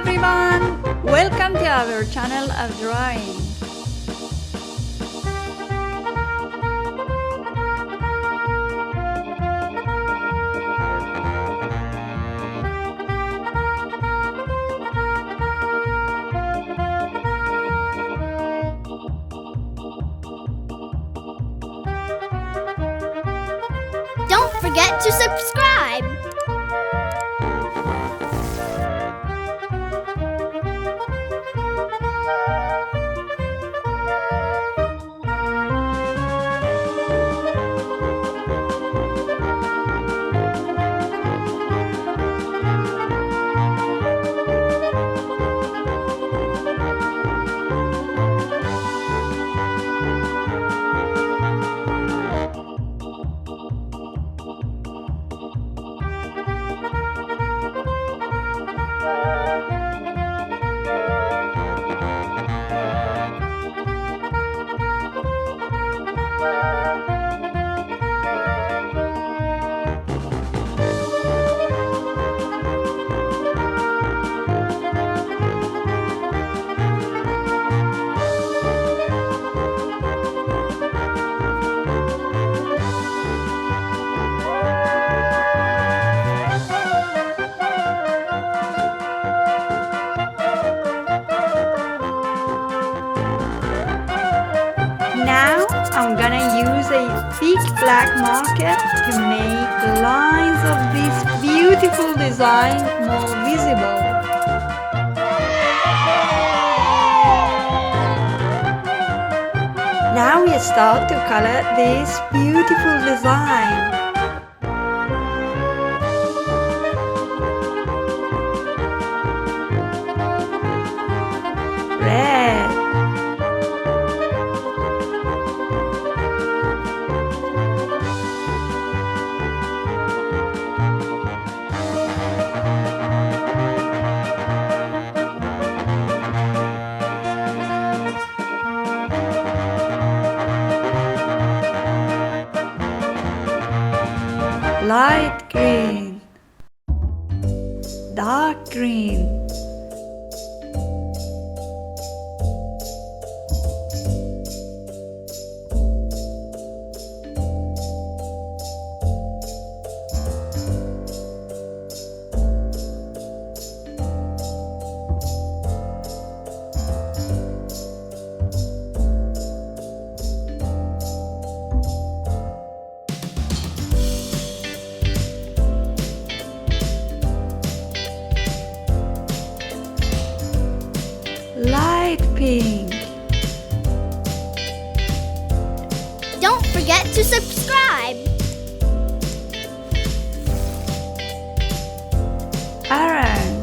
everyone! Welcome to our channel of drawing. Don't forget to subscribe! Now I'm gonna use a thick black marker to make the lines of this beautiful design more visible. Now we start to color this beautiful design. Red. Light green, dark green, light pink. Don't forget to subscribe! Orange,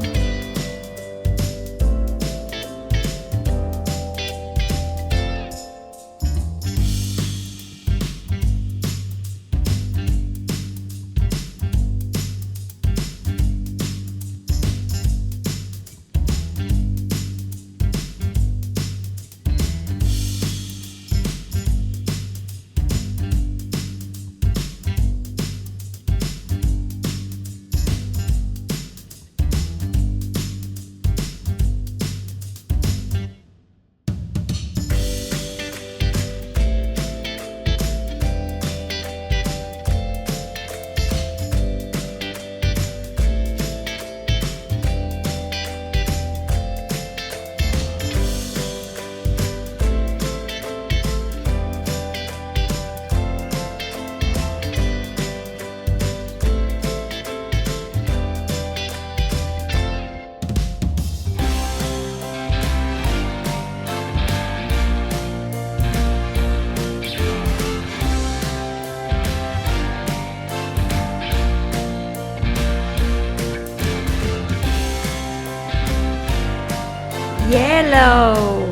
yellow,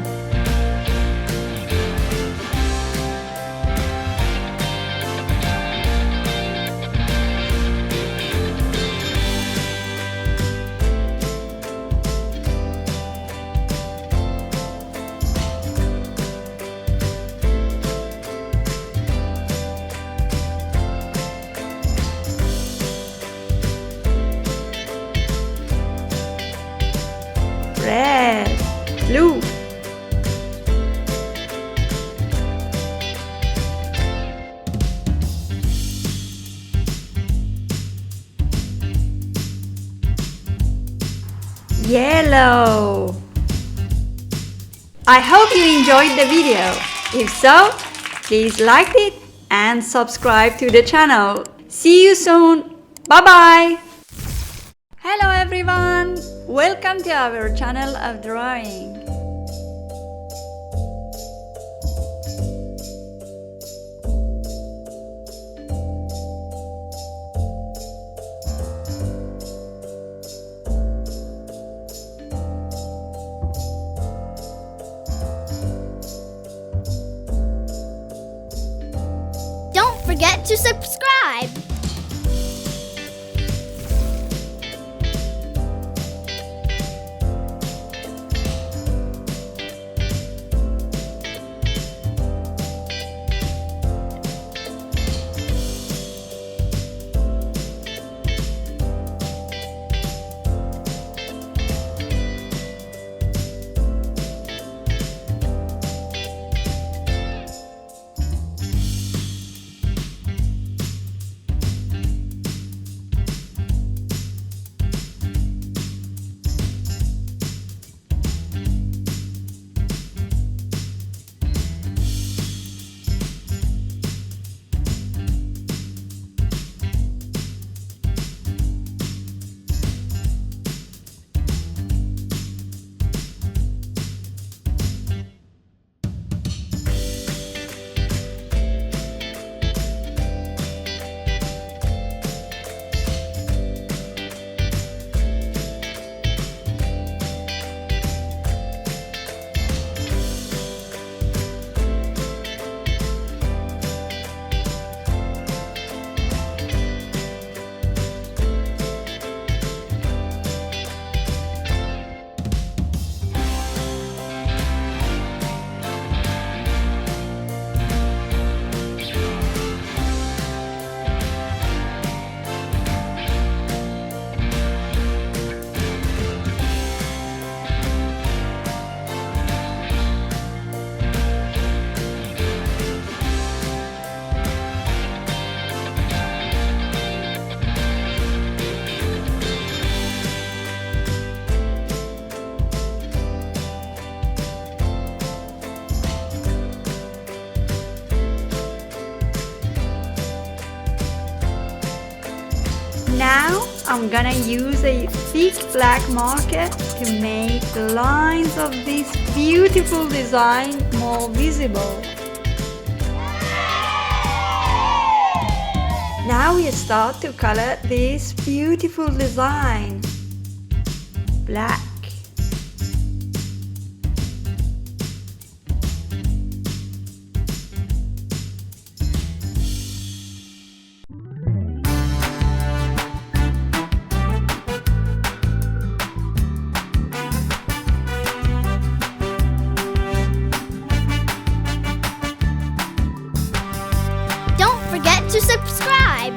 red, blue, yellow. I hope you enjoyed the video. If so, please like it and subscribe to the channel. See you soon. Bye bye. Hello everyone. Welcome to our channel of drawing. Don't forget to subscribe. Now I'm gonna use a thick black marker to make the lines of this beautiful design more visible. Now we start to color this beautiful design. Black. Don't forget to subscribe.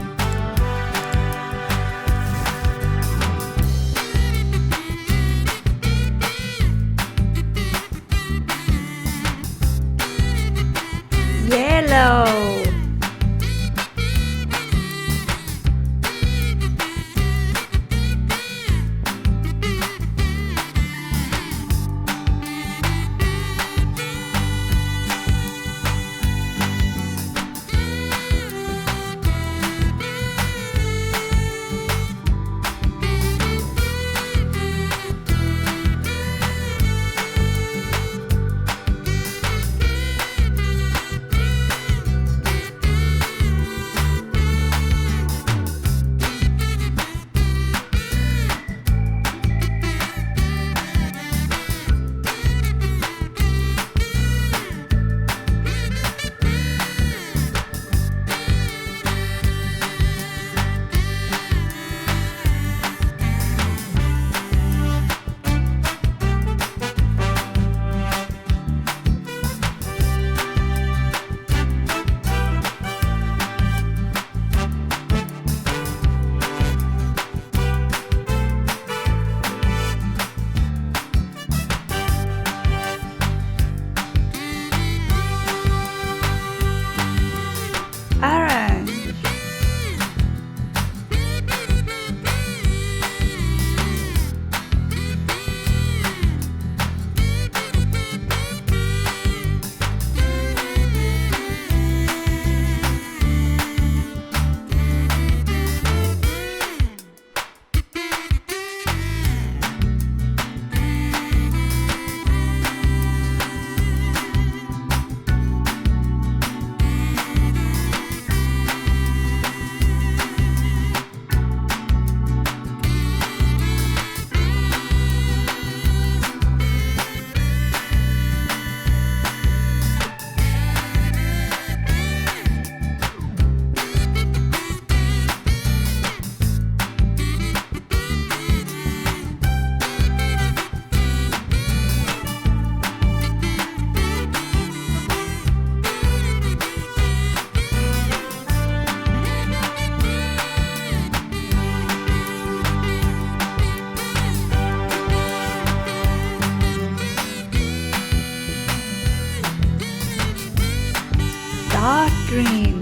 dark green,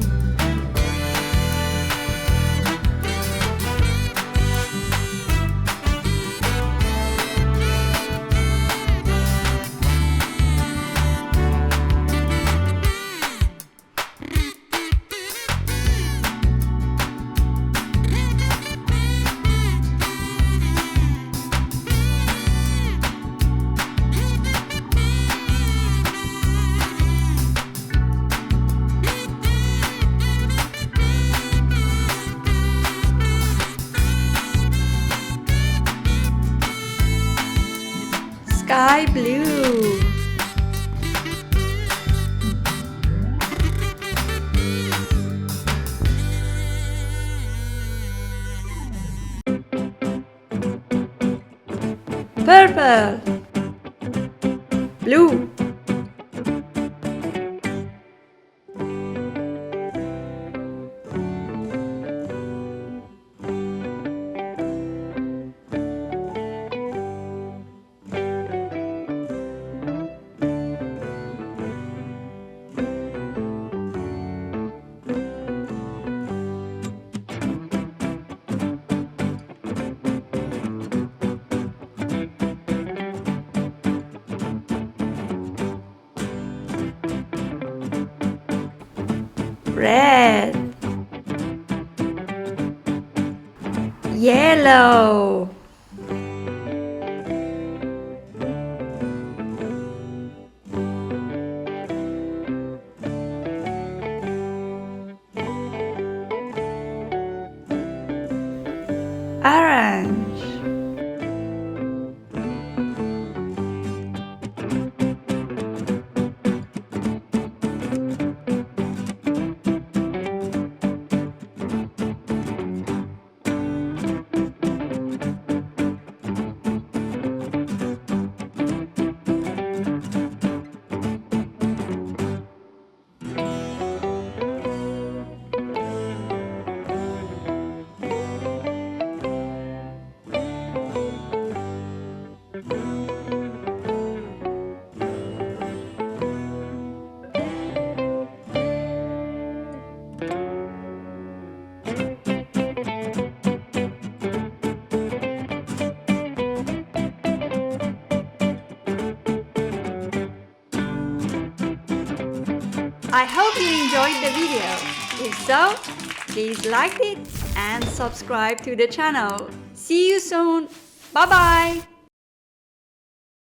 sky blue, purple, blue, red, yellow, orange, I hope you enjoyed the video. If so, please like it and subscribe to the channel. See you soon. Bye bye.